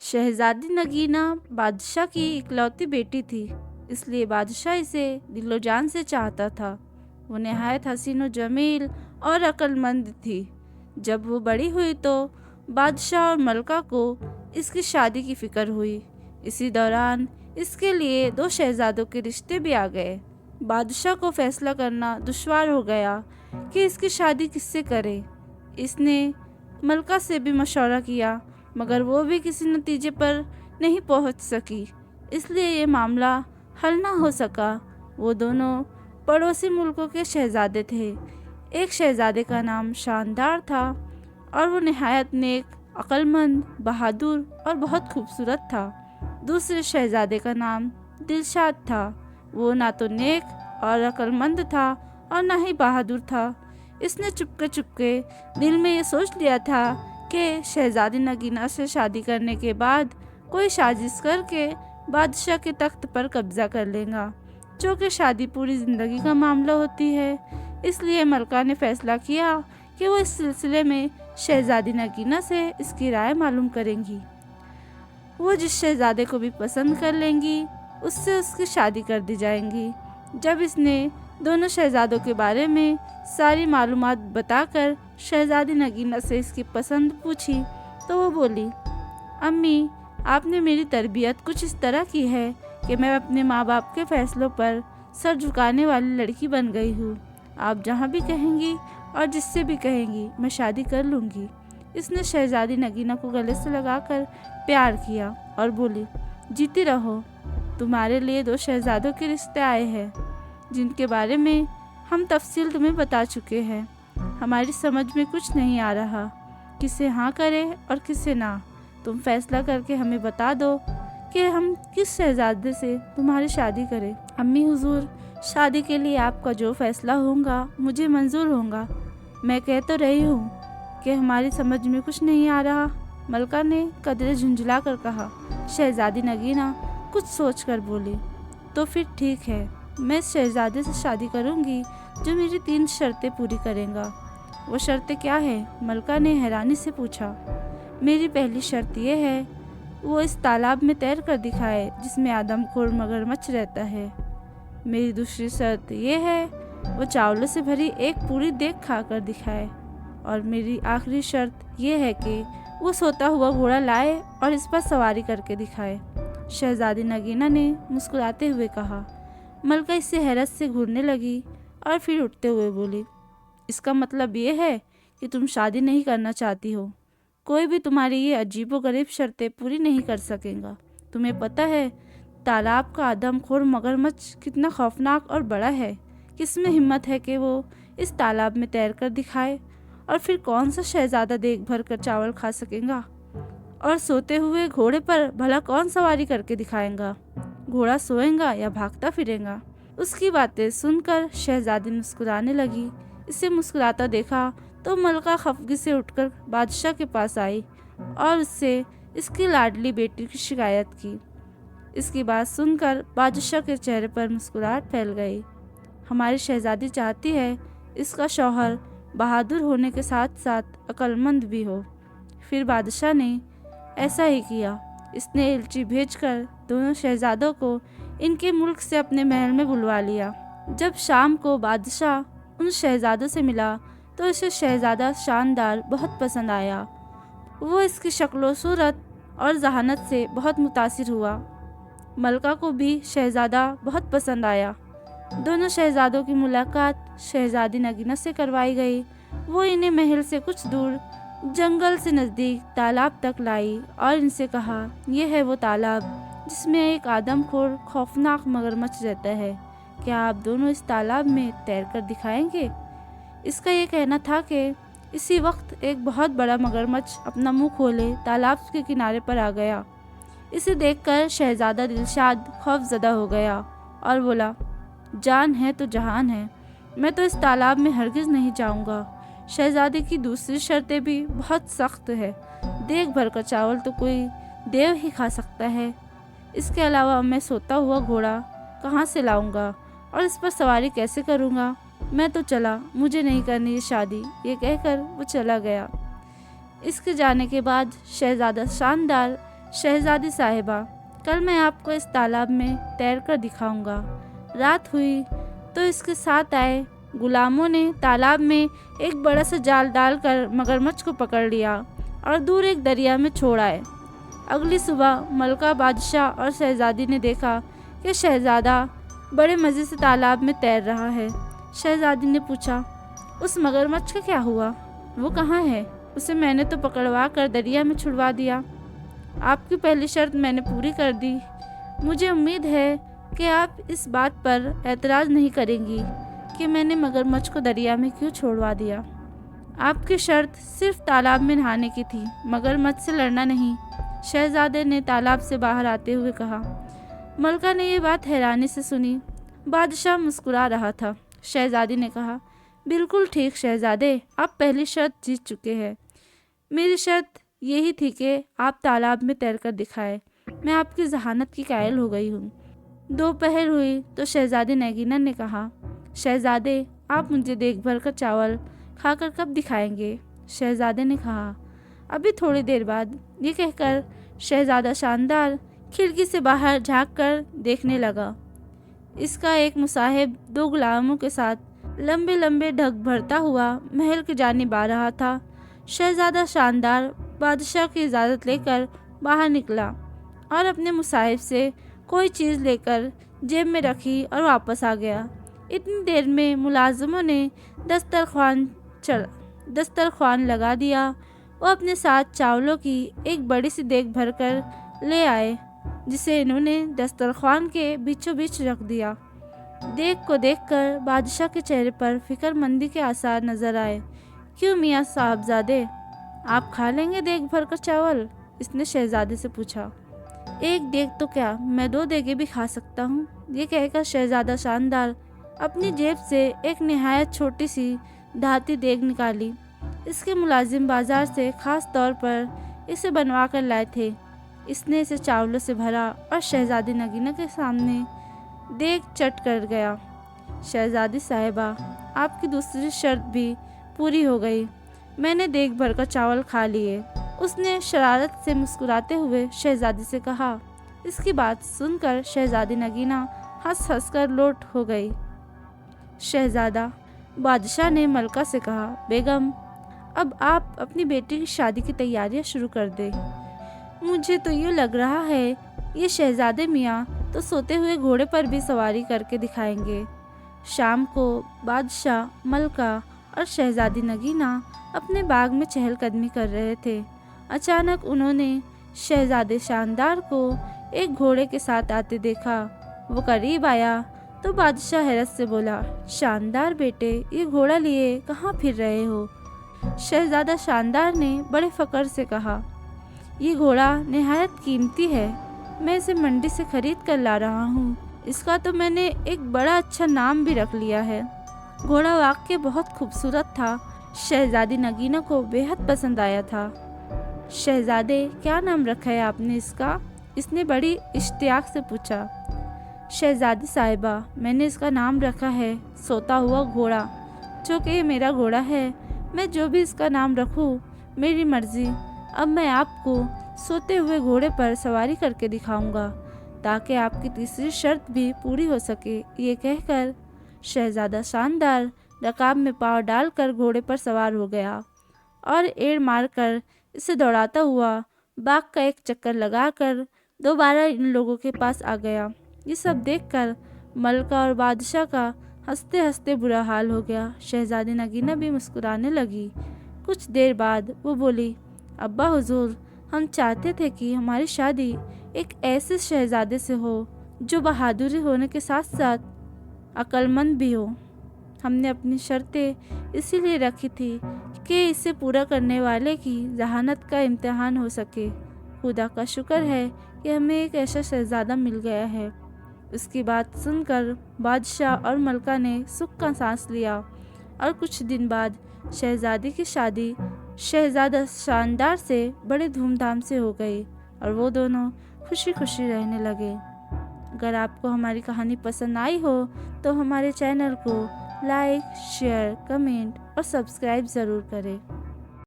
शहजादी नगीना बादशाह की इकलौती बेटी थी, इसलिए बादशाह इसे दिलो जान से चाहता था। वो नहायत हसीन व जमील और अक्लमंद थी। जब वो बड़ी हुई तो बादशाह और मलका को इसकी शादी की फिक्र हुई। इसी दौरान इसके लिए 2 शहजादों के रिश्ते भी आ गए। बादशाह को फैसला करना दुश्वार हो गया कि इसकी शादी किससे करे। इसने मलका से भी मशवरा किया, मगर वो भी किसी नतीजे पर नहीं पहुंच सकी, इसलिए ये मामला हल ना हो सका। वो दोनों पड़ोसी मुल्कों के शहजादे थे। एक शहजादे का नाम शानदार था और वो नहायत नेक, अक्लमंद, बहादुर और बहुत खूबसूरत था। दूसरे शहजादे का नाम दिलशाद था। वो ना तो नेक और अक्लमंद था और ना ही बहादुर था। इसने चुपके चुपके दिल में ये सोच लिया था कि शहजादी नगीना से शादी करने के बाद कोई साजिश करके बादशाह के तख्त पर कब्जा कर लेगा, जो कि शादी पूरी ज़िंदगी का मामला होती है। इसलिए मलका ने फैसला किया कि वो इस सिलसिले में शहजादी नगीना से इसकी राय मालूम करेंगी। वो जिस शहजादे को भी पसंद कर लेंगी उससे उसकी शादी कर दी जाएंगी। जब इसने दोनों शहजादों के बारे में सारी मालूमात बताकर शहजादी नगीना से इसकी पसंद पूछी तो वो बोली, अम्मी, आपने मेरी तरबियत कुछ इस तरह की है कि मैं अपने माँ बाप के फैसलों पर सर झुकाने वाली लड़की बन गई हूँ। आप जहाँ भी कहेंगी और जिससे भी कहेंगी मैं शादी कर लूँगी। इसने शहजादी नगीना को गले से लगाकर प्यार किया और बोली, जीती रहो, तुम्हारे लिए 2 शहजादों के रिश्ते आए हैं, जिनके बारे में हम तफसील तुम्हें बता चुके हैं। हमारी समझ में कुछ नहीं आ रहा, किसे हाँ करे और किसे ना। तुम फैसला करके हमें बता दो कि हम किस शहजादे से तुम्हारी शादी करें। अम्मी हुजूर, शादी के लिए आपका जो फैसला होगा मुझे मंजूर होगा। मैं कह तो रही हूँ कि हमारी समझ में कुछ नहीं आ रहा, मलका ने कदरे झुंझला कर कहा। शहजादी नगीना कुछ सोच कर बोली, तो फिर ठीक है, मैं इस शहजादे से शादी करूँगी जो मेरी 3 शर्तें पूरी करेगा। वो शर्तें क्या है? मलका ने हैरानी से पूछा। मेरी पहली शर्त ये है, वो इस तालाब में तैर कर दिखाए जिसमें आदमखोर मगरमच्छ रहता है। मेरी दूसरी शर्त ये है, वो चावलों से भरी एक पूरी देग खा कर दिखाए। और मेरी आखिरी शर्त ये है कि वो सोता हुआ घोड़ा लाए और इस पर सवारी करके दिखाए। शहजादी नगीना ने मुस्कुराते हुए कहा। मलका इससे हैरत से घूरने लगी और फिर उठते हुए बोली, इसका मतलब ये है कि तुम शादी नहीं करना चाहती हो। कोई भी तुम्हारी ये अजीबोगरीब शर्तें पूरी नहीं कर सकेगा। तुम्हें पता है तालाब का आदमखोर मगरमच्छ कितना खौफनाक और बड़ा है। किसमें हिम्मत है कि वो इस तालाब में तैर कर दिखाए? और फिर कौन सा शहजादा देख भर कर चावल खा सकेगा? और सोते हुए घोड़े पर भला कौन सवारी करके दिखाएगा? घोड़ा सोएगा या भागता फिरेगा? उसकी बातें सुनकर शहजादी मुस्कुराने लगी। इसे मुस्कुराता देखा तो मलका खफगी से उठकर बादशाह के पास आई और उससे इसकी लाडली बेटी की शिकायत की। इसकी बात सुनकर बादशाह के चेहरे पर मुस्कुराहट फैल गई। हमारी शहजादी चाहती है इसका शौहर बहादुर होने के साथ साथ अक्लमंद भी हो। फिर बादशाह ने ऐसा ही किया। इसने एलची भेजकर दोनों शहजादों को इनके मुल्क से अपने महल में बुलवा लिया। जब शाम को बादशाह उन शहजादों से मिला तो इसे शहजादा शानदार बहुत पसंद आया। वो इसकी शक्ल सूरत और जहानत से बहुत मुतासिर हुआ। मलका को भी शहजादा बहुत पसंद आया। दोनों शहजादों की मुलाकात शहजादी नगीना से करवाई गई। वो इन्हें महल से कुछ दूर जंगल से नज़दीक तालाब तक लाई और इनसे कहा, यह है वो तालाब जिसमें एक आदमखोर खौफनाक मगरमच्छ रहता है। क्या आप दोनों इस तालाब में तैर कर दिखाएंगे? इसका ये कहना था कि इसी वक्त एक बहुत बड़ा मगरमच्छ अपना मुंह खोले तालाब के किनारे पर आ गया। इसे देखकर शहजादा दिलशाद खौफजदा हो गया और बोला, जान है तो जहान है, मैं तो इस तालाब में हरगिज़ नहीं जाऊंगा। शहजादे की दूसरी शर्तें भी बहुत सख्त है। देख भर का चावल तो कोई देव ही खा सकता है। इसके अलावा मैं सोता हुआ घोड़ा कहाँ से लाऊंगा और इस पर सवारी कैसे करूँगा? मैं तो चला, मुझे नहीं करनी ये शादी। ये कहकर वो चला गया। इसके जाने के बाद शहजादा शानदार शहजादी साहिबा, कल मैं आपको इस तालाब में तैर कर दिखाऊंगा। रात हुई तो इसके साथ आए गुलामों ने तालाब में एक बड़ा सा जाल डालकर मगरमच्छ को पकड़ लिया और दूर एक दरिया में छोड़ आए। अगली सुबह मलका, बादशाह और शहजादी ने देखा कि शहजादा बड़े मज़े से तालाब में तैर रहा है। शहजादी ने पूछा, उस मगरमच्छ का क्या हुआ? वो कहाँ है? उसे मैंने तो पकड़वा कर दरिया में छुड़वा दिया। आपकी पहली शर्त मैंने पूरी कर दी। मुझे उम्मीद है कि आप इस बात पर एतराज़ नहीं करेंगी कि मैंने मगरमच्छ को दरिया में क्यों छोड़वा दिया। आपकी शर्त सिर्फ तालाब में नहाने की थी, मगरमच्छ से लड़ना नहीं, शहजादे ने तालाब से बाहर आते हुए कहा। मलका ने ये बात हैरानी से सुनी। बादशाह मुस्कुरा रहा था। शहजादी ने कहा, बिल्कुल ठीक शहजादे, आप पहली शर्त जीत चुके हैं। मेरी शर्त यही थी कि आप तालाब में तैरकर दिखाएं। मैं आपकी जहानत की कायल हो गई हूँ। दोपहर हुई तो शहजादी नगीना ने कहा, शहजादे, आप मुझे देख भर कर चावल खाकर कब दिखाएंगे? शहजादे ने कहा, अभी थोड़ी देर बाद। ये कहकर शहजादा शानदार खिड़की से बाहर झांक कर देखने लगा। इसका एक मुसाहिब 2 गुलामों के साथ लंबे लंबे ढक भरता हुआ महल की जानिब आ रहा था। शहजादा शानदार बादशाह की इजाज़त लेकर बाहर निकला और अपने मुसाहिब से कोई चीज़ लेकर जेब में रखी और वापस आ गया। इतनी देर में मुलाजिमों ने दस्तरख्वान लगा दिया। वो अपने साथ चावलों की एक बड़ी सी देग भरकर ले आए, जिसे इन्होंने दस्तरख्वान के बीचों बीच रख दिया। देग को देखकर बादशाह के चेहरे पर फिक्रमंदी के आसार नजर आए। क्यों मियाँ साहबजादे, आप खा लेंगे देग भरकर चावल? इसने शहजादे से पूछा। एक देग तो क्या, मैं 2 देगे भी खा सकता हूँ। ये कहकर शहजादा शानदार अपनी जेब से एक निहायत छोटी सी धाती देग निकाली। इसके मुलाजिम बाजार से खास तौर पर इसे बनवा कर लाए थे। इसने इसे चावलों से भरा और शहजादी नगीना के सामने देग चट कर गया। शहजादी साहिबा, आपकी दूसरी शर्त भी पूरी हो गई। मैंने देग भरकर चावल खा लिए। उसने शरारत से मुस्कुराते हुए शहजादी से कहा। इसकी बात सुनकर शहजादी नगीना हंस हंस कर लोट हो गई। शहजादा, बादशाह ने मलका से कहा, बेगम, अब आप अपनी बेटी की शादी की तैयारियां शुरू कर दें। मुझे तो यूँ लग रहा है ये शहजादे मियाँ तो सोते हुए घोड़े पर भी सवारी करके दिखाएंगे। शाम को बादशाह, मलका और शहजादी नगीना अपने बाग में चहलकदमी कर रहे थे। अचानक उन्होंने शहजादे शानदार को एक घोड़े के साथ आते देखा। वो करीब आया तो बादशाह हैरत से बोला, शानदार बेटे, ये घोड़ा लिए कहाँ फिर रहे हो? शहजादा शानदार ने बड़े फ़क्र से कहा, ये घोड़ा निहायत कीमती है। मैं इसे मंडी से खरीद कर ला रहा हूँ। इसका तो मैंने एक बड़ा अच्छा नाम भी रख लिया है। घोड़ा वाकई बहुत खूबसूरत था। शहजादी नगीना को बेहद पसंद आया था। शहजादे, क्या नाम रखा है आपने इसका? इसने बड़ी इश्तियाक से पूछा। शहजादी साहिबा, मैंने इसका नाम रखा है सोता हुआ घोड़ा। चूँकि ये मेरा घोड़ा है, मैं जो भी इसका नाम रखूँ मेरी मर्ज़ी। अब मैं आपको सोते हुए घोड़े पर सवारी करके दिखाऊंगा ताकि आपकी तीसरी शर्त भी पूरी हो सके। ये कहकर शहजादा शानदार रकाब में पाँव डालकर घोड़े पर सवार हो गया और एड़ मारकर इसे दौड़ाता हुआ बाग का एक चक्कर लगाकर दोबारा इन लोगों के पास आ गया। ये सब देखकर मलका और बादशाह का हंसते हंसते बुरा हाल हो गया। शहजादी नगीना भी मुस्कुराने लगी। कुछ देर बाद वो बोली, अब्बा हुजूर, हम चाहते थे कि हमारी शादी एक ऐसे शहजादे से हो जो बहादुरी होने के साथ साथ अक्लमंद भी हो। हमने अपनी शर्तें इसीलिए रखी थी कि इसे पूरा करने वाले की जहानत का इम्तिहान हो सके। खुदा का शुक्र है कि हमें एक ऐसा शहजादा मिल गया है। उसकी बात सुनकर बादशाह और मलका ने सुख का सांस लिया और कुछ दिन बाद शहजादी की शादी शहजादा शानदार से बड़े धूमधाम से हो गई और वो दोनों खुशी खुशी रहने लगे। अगर आपको हमारी कहानी पसंद आई हो तो हमारे चैनल को लाइक, शेयर, कमेंट और सब्सक्राइब ज़रूर करें।